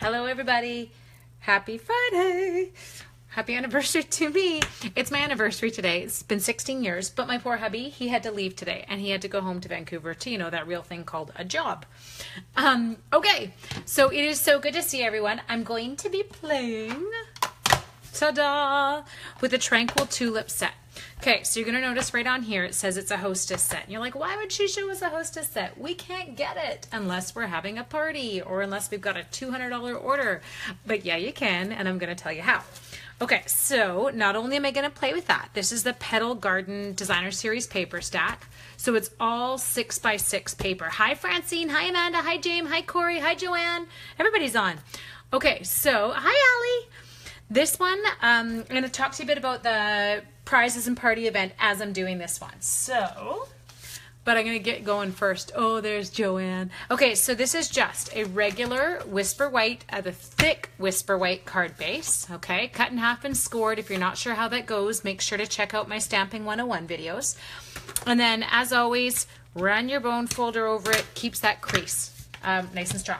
Hello everybody. Happy Friday. Happy anniversary to me. It's my anniversary today. It's been 16 years, but my poor hubby, he had to leave today and he had to go home to Vancouver to, that real thing called a job. Okay, so it is so good to see everyone. I'm going to be playing, ta-da, with the Tranquil Tulips set. Okay, so you're going to notice right on here, it says it's a hostess set. And you're like, why would she show us a hostess set? We can't get it unless we're having a party or unless we've got a $200 order. But yeah, you can, and I'm going to tell you how. Okay, so not only am I going to play with that, this is the Petal Garden Designer Series paper stack. So it's all 6x6 paper. Hi, Francine. Hi, Amanda. Hi, James. Hi, Corey. Hi, Joanne. Everybody's on. Okay, so hi, Allie. This one, I'm going to talk to you a bit about the prizes and party event as I'm doing this one. So, but I'm going to get going first. Oh, there's Joanne. Okay, so this is just a regular Whisper White, the thick Whisper White card base. Okay, cut in half and scored. If you're not sure how that goes, make sure to check out my Stamping 101 videos. And then, as always, run your bone folder over it. Keeps that crease nice and strong.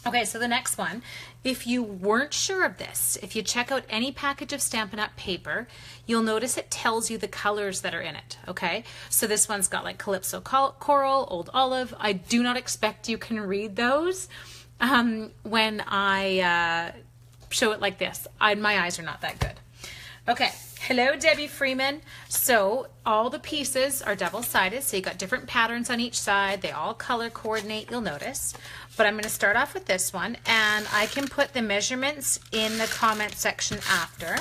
Okay, so the next one, if you weren't sure of this, if you check out any package of Stampin' Up! Paper, you'll notice it tells you the colors that are in it, okay? So this one's got like Calypso Coral, Old Olive. I do not expect you can read those when I show it like this. My eyes are not that good. Okay, hello Debbie Freeman. So all the pieces are double-sided, so you got different patterns on each side. They all color coordinate, you'll notice. But I'm going to start off with this one, and I can put the measurements in the comment section after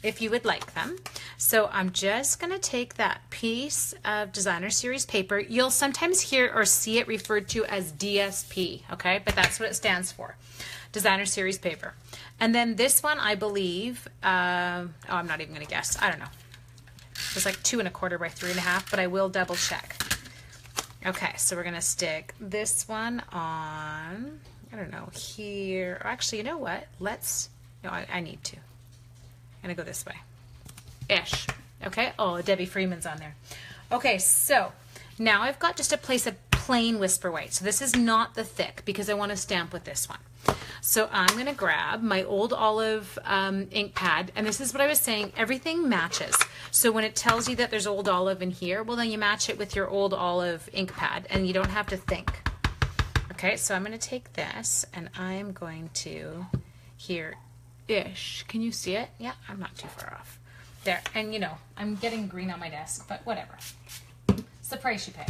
if you would like them. So I'm just going to take that piece of Designer Series paper. You'll sometimes hear or see it referred to as DSP, okay? But that's what it stands for, Designer Series paper. And then this one, I believe, I'm not even going to guess. I don't know. It was like 2 1/4 by 3 1/2, but I will double check. Okay, so we're going to stick this one on, I don't know, here. Actually, you know what? I need to. I'm going to go this way. Ish. Okay, oh, Debbie Freeman's on there. Okay, so now I've got just a place of plain Whisper White. So this is not the thick because I want to stamp with this one. So I'm going to grab my Old Olive ink pad, and this is what I was saying, everything matches. So when it tells you that there's Old Olive in here, well then you match it with your Old Olive ink pad and you don't have to think. Okay, so I'm going to take this and I'm going to, here-ish, can you see it? Yeah, I'm not too far off. There, and I'm getting green on my desk, but whatever. It's the price you pay.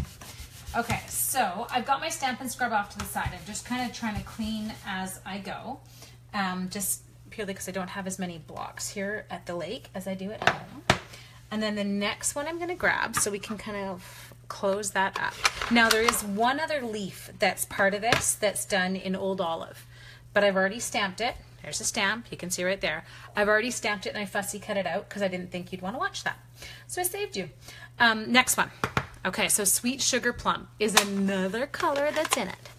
Okay, so I've got my Stampin' Scrub off to the side. I'm just kind of trying to clean as I go, just purely because I don't have as many blocks here at the lake as I do at home. And then the next one I'm going to grab so we can kind of close that up. Now there is one other leaf that's part of this that's done in Old Olive, but I've already stamped it. There's a stamp, you can see right there. I've already stamped it and I fussy cut it out because I didn't think you'd want to watch that. So I saved you. Next one. Okay, so Sweet Sugar Plum is another color that's in it.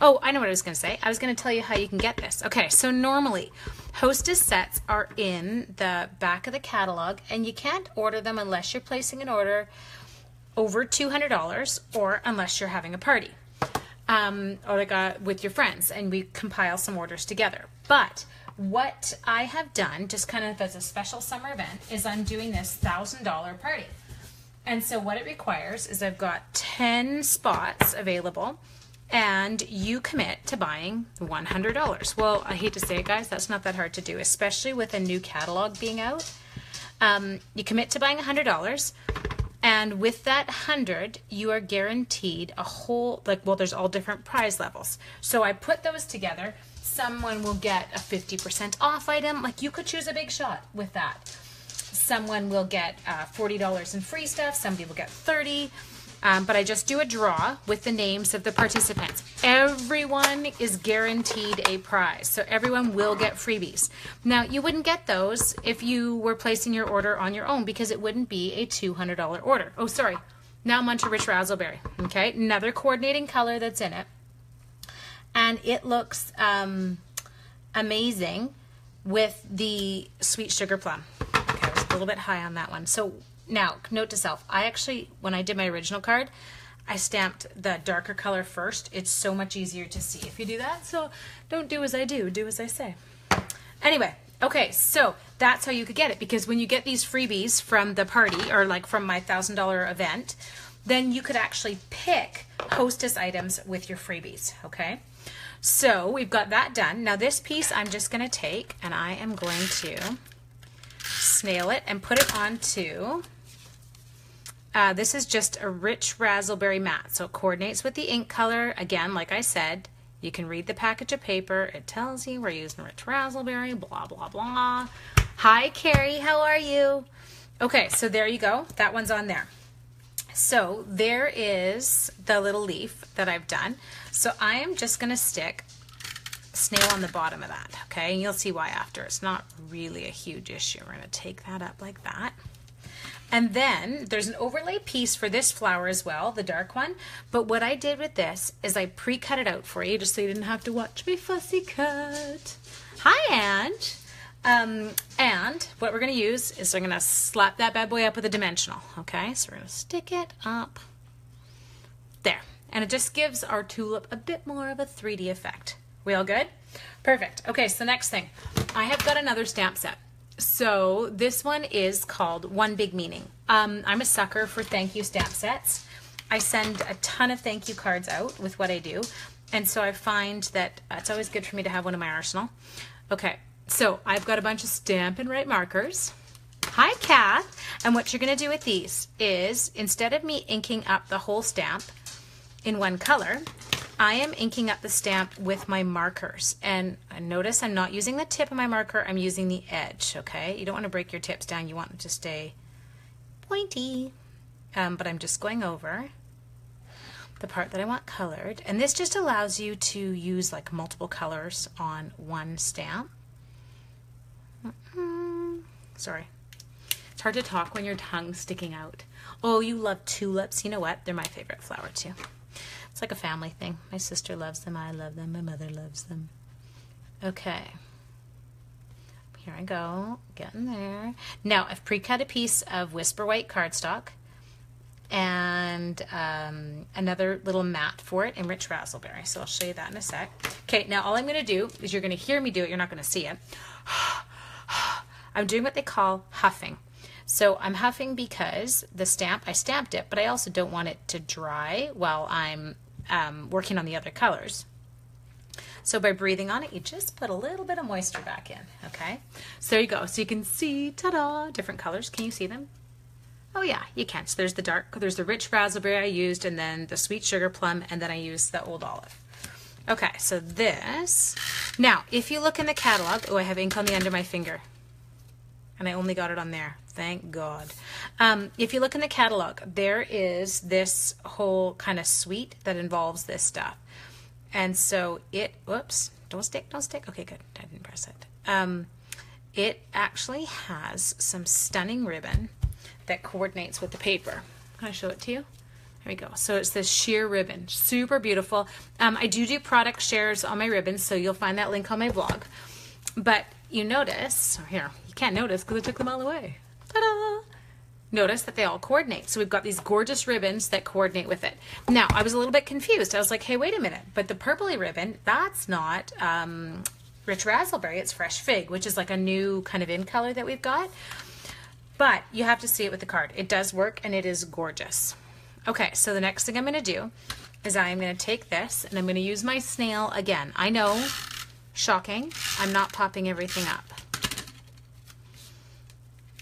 Oh, I know what I was going to say. I was going to tell you how you can get this. Okay, so normally hostess sets are in the back of the catalog, and you can't order them unless you're placing an order over $200 or unless you're having a party or like with your friends, and we compile some orders together. But what I have done, just kind of as a special summer event, is I'm doing this $1,000 party. And so what it requires is I've got 10 spots available and you commit to buying $100. Well, I hate to say it, guys, that's not that hard to do, especially with a new catalog being out. You commit to buying $100, and with that 100, you are guaranteed a whole, there's all different prize levels. So I put those together. Someone will get a 50% off item. Like you could choose a big shot with that. Someone will get $40 in free stuff, somebody will get $30, but I just do a draw with the names of the participants. Everyone is guaranteed a prize, so everyone will get freebies. Now, you wouldn't get those if you were placing your order on your own because it wouldn't be a $200 order. Oh, sorry. Now I'm on to Rich Razzleberry. Okay, another coordinating color that's in it, and it looks amazing with the Sweet Sugar Plum. A little bit high on that one. So now, note to self, I actually, when I did my original card, I stamped the darker color first. It's so much easier to see if you do that. So don't do as I do as I say. Anyway, okay, so that's how you could get it, because when you get these freebies from the party, or like from my $1,000 event, then you could actually pick hostess items with your freebies, okay? So we've got that done. Now this piece I'm just going to take and I am going to snail it and put it onto, this is just a rich raspberry matte, so it coordinates with the ink color. Again, like I said, you can read the package of paper. It tells you we're using rich raspberry, blah, blah, blah. Hi, Carrie, how are you? Okay, so there you go. That one's on there. So there is the little leaf that I've done. So I am just going to stick snail on the bottom of that, okay? And you'll see why after. It's not really a huge issue. We're going to take that up like that. And then there's an overlay piece for this flower as well, the dark one. But what I did with this is I pre-cut it out for you just so you didn't have to watch me fussy cut. Hi, Ange. And what we're going to use is we're going to slap that bad boy up with a dimensional, okay? So we're going to stick it up there. And it just gives our tulip a bit more of a 3D effect. We all good? Perfect. Okay, so next thing. I have got another stamp set. So this one is called One Big Meaning. I'm a sucker for thank you stamp sets. I send a ton of thank you cards out with what I do. And so I find that it's always good for me to have one in my arsenal. Okay. So I've got a bunch of Stampin' Right markers. Hi, Kath. And what you're going to do with these is, instead of me inking up the whole stamp in one color, I am inking up the stamp with my markers. And notice I'm not using the tip of my marker, I'm using the edge, okay? You don't want to break your tips down, you want them to stay pointy. But I'm just going over the part that I want colored. And this just allows you to use like multiple colors on one stamp. Sorry. It's hard to talk when your tongue's sticking out. Oh, you love tulips. You know what? They're my favorite flower too. It's like a family thing. My sister loves them. I love them. My mother loves them. Okay. Here I go. Getting there. Now, I've pre-cut a piece of Whisper White cardstock and another little mat for it in Rich Raspberry. So I'll show you that in a sec. Okay, now all I'm going to do is you're going to hear me do it. You're not going to see it. I'm doing what they call huffing. So I'm huffing because the stamp, I stamped it, but I also don't want it to dry while I'm working on the other colors. So by breathing on it, you just put a little bit of moisture back in, okay? So there you go. So you can see, ta-da, different colors. Can you see them? Oh yeah, you can. So there's the dark, there's the rich raspberry I used, and then the sweet sugar plum, and then I used the old olive. Okay, so this. Now, if you look in the catalog, oh, I have ink on the end of my finger. And I only got it on there. Thank God. If you look in the catalog, there is this whole kind of suite that involves this stuff. And so it, whoops, don't stick. Okay, good. I didn't press it. It actually has some stunning ribbon that coordinates with the paper. Can I show it to you? There we go. So it's this sheer ribbon. Super beautiful. I do product shares on my ribbons, so you'll find that link on my blog. But you notice, here, you can't notice because I took them all away. Ta-da! Notice that they all coordinate. So we've got these gorgeous ribbons that coordinate with it. Now, I was a little bit confused. I was like, hey, wait a minute. But the purpley ribbon, that's not Rich Raspberry. It's Fresh Fig, which is like a new kind of in color that we've got. But you have to see it with the card. It does work, and it is gorgeous. Okay, so the next thing I'm going to do is I'm going to take this, and I'm going to use my snail again. I know, shocking, I'm not popping everything up.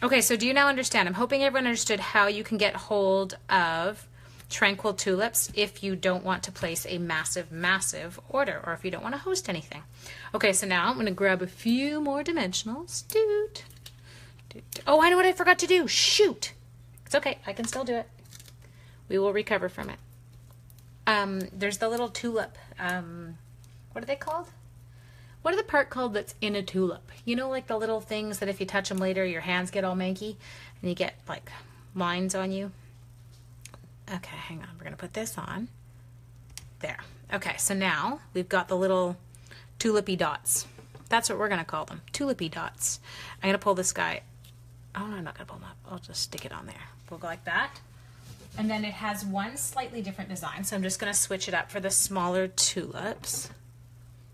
Okay, so do you now understand? I'm hoping everyone understood how you can get hold of Tranquil Tulips if you don't want to place a massive, massive order, or if you don't want to host anything. Okay, so now I'm going to grab a few more dimensionals. Oh, I know what I forgot to do. Shoot. It's okay. I can still do it. We will recover from it. There's the little tulip. What are they called? What are the part called that's in a tulip? You know, like the little things that if you touch them later, your hands get all manky and you get like lines on you. Okay, hang on. We're going to put this on. There. Okay, so now we've got the little tulipy dots. That's what we're going to call them. Tulipy dots. I'm going to pull this guy. Oh, no, I'm not going to pull him up. I'll just stick it on there. We'll go like that. And then it has one slightly different design. So I'm just going to switch it up for the smaller tulips.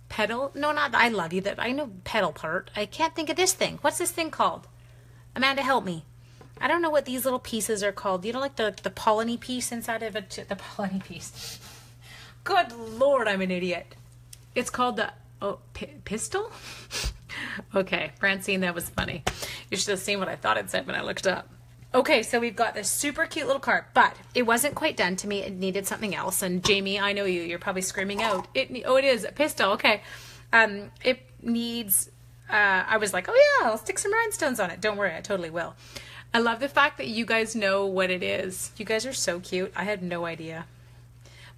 Petal? No, not, I love you. That I know petal part. I can't think of this thing. What's this thing called? Amanda, help me. I don't know what these little pieces are called. You know, like the polleny piece inside of it? The polleny piece. Good Lord, I'm an idiot. It's called the, pistil? Okay, Francine, that was funny. You should have seen what I thought it said when I looked up. Okay, so we've got this super cute little card, but it wasn't quite done to me. It needed something else. And Jamie, I know you. You're probably screaming out. It is a pistil. Okay. It needs, I was like, oh yeah, I'll stick some rhinestones on it. Don't worry, I totally will. I love the fact that you guys know what it is. You guys are so cute. I had no idea.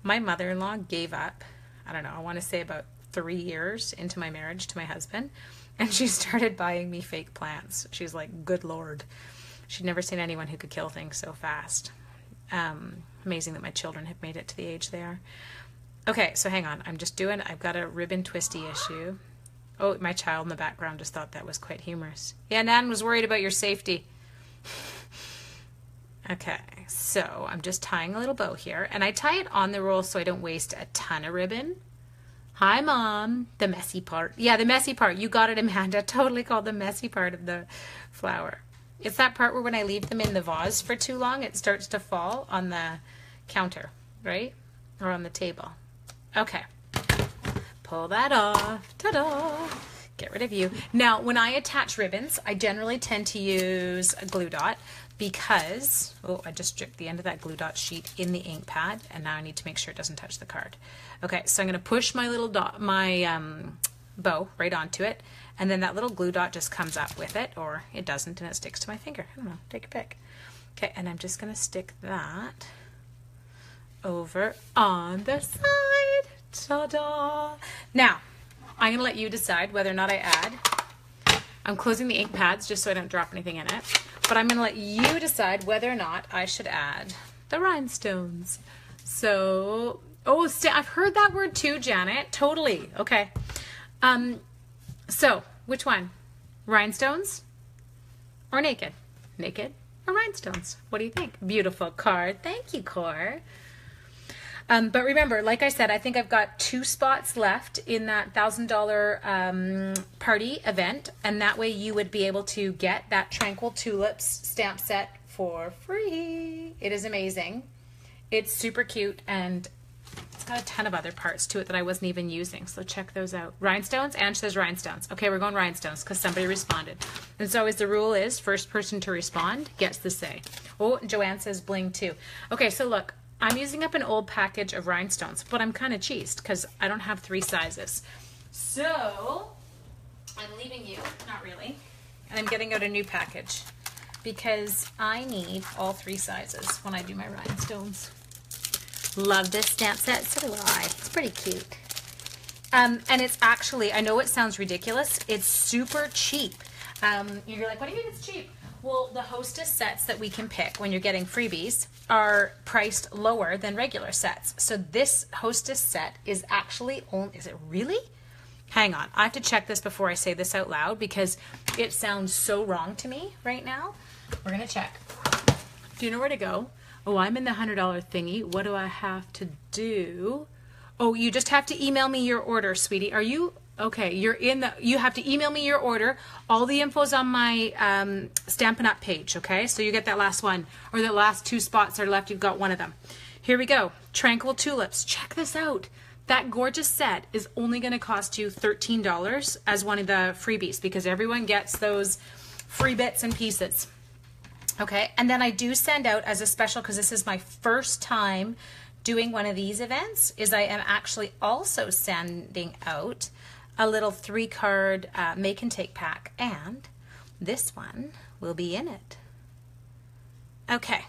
My mother-in-law gave up, I don't know, I want to say about 3 years into my marriage to my husband. And she started buying me fake plants. She's like, good Lord. She'd never seen anyone who could kill things so fast. Amazing that my children have made it to the age they are. Okay, so hang on. I've got a ribbon twisty issue. Oh, my child in the background just thought that was quite humorous. Yeah, Nan was worried about your safety. Okay, so I'm just tying a little bow here. And I tie it on the roll so I don't waste a ton of ribbon. Hi, Mom. The messy part. Yeah, the messy part. You got it, Amanda. Totally called the messy part of the flower. It's that part where when I leave them in the vase for too long, it starts to fall on the counter, right? Or on the table. Okay. Pull that off. Ta-da! Get rid of you. Now, when I attach ribbons, I generally tend to use a glue dot because, oh, I just dripped the end of that glue dot sheet in the ink pad, and now I need to make sure it doesn't touch the card. Okay, so I'm going to push my little dot, my bow right onto it, and then that little glue dot just comes up with it, or it doesn't, and it sticks to my finger. I don't know, take your pick. Okay, and I'm just going to stick that over on the side. Ta-da! Now, I'm going to let you decide whether or not I add. I'm closing the ink pads just so I don't drop anything in it, but I'm going to let you decide whether or not I should add the rhinestones. So, oh, I've heard that word too, Janet. Totally. Okay. So, which one? Rhinestones or naked? Naked or rhinestones? What do you think? Beautiful card. Thank you, Cor. But remember, like I said, I think I've got 2 spots left in that $1,000 party event, and that way you would be able to get that Tranquil Tulips stamp set for free. It is amazing. It's super cute, and it's got a ton of other parts to it that I wasn't even using, so check those out. Rhinestones? Ange says rhinestones. Okay, we're going rhinestones because somebody responded. And so as the rule is, first person to respond gets the say. Oh, Joanne says bling too. Okay, so look, I'm using up an old package of rhinestones, but I'm kind of cheesed because I don't have 3 sizes. So I'm leaving you, not really, and I'm getting out a new package because I need all 3 sizes when I do my rhinestones. Love this stamp set, so do I. It's pretty cute. And it's actually, I know it sounds ridiculous, it's super cheap. You're like, what do you mean it's cheap? Well, the Hostess sets that we can pick when you're getting freebies are priced lower than regular sets. So this Hostess set is actually only, is it really? Hang on, I have to check this before I say this out loud because it sounds so wrong to me right now. We're gonna check. Do you know where to go? Oh, I'm in the $100 thingy. What do I have to do? Oh, you just have to email me your order, sweetie. Are you? Okay, you have to email me your order. All the info's on my Stampin' Up page, okay? So you get that last one, or the last 2 spots are left, you've got one of them. Here we go, Tranquil Tulips. Check this out. That gorgeous set is only gonna cost you $13 as one of the freebies because everyone gets those free bits and pieces. Okay, and then I do send out as a special, because this is my first time doing one of these events, is I am actually also sending out a little 3-card make and take pack, and this one will be in it. Okay,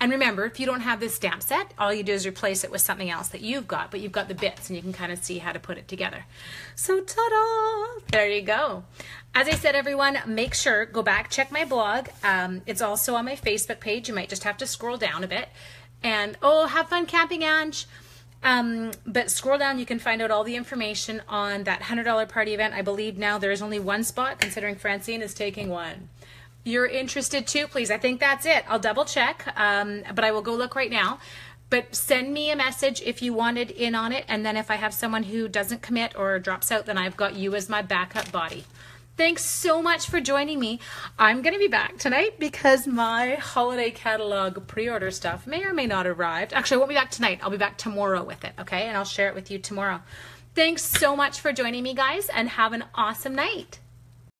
and remember, if you don't have this stamp set, all you do is replace it with something else that you've got, but you've got the bits and you can kind of see how to put it together. So ta-da! There you go. As I said, everyone, make sure, go back, check my blog. It's also on my Facebook page. You might just have to scroll down a bit. And, oh, have fun camping, Ange. But scroll down, you can find out all the information on that $100 party event. I believe now there is only 1 spot, considering Francine is taking 1. you're interested too, please. I think that's it. I'll double check, but I will go look right now. But send me a message if you wanted in on it. And then if I have someone who doesn't commit or drops out, then I've got you as my backup body. Thanks so much for joining me. I'm going to be back tonight because my holiday catalog pre-order stuff may or may not have arrived. Actually, I won't be back tonight. I'll be back tomorrow with it, okay? And I'll share it with you tomorrow. Thanks so much for joining me, guys, and have an awesome night.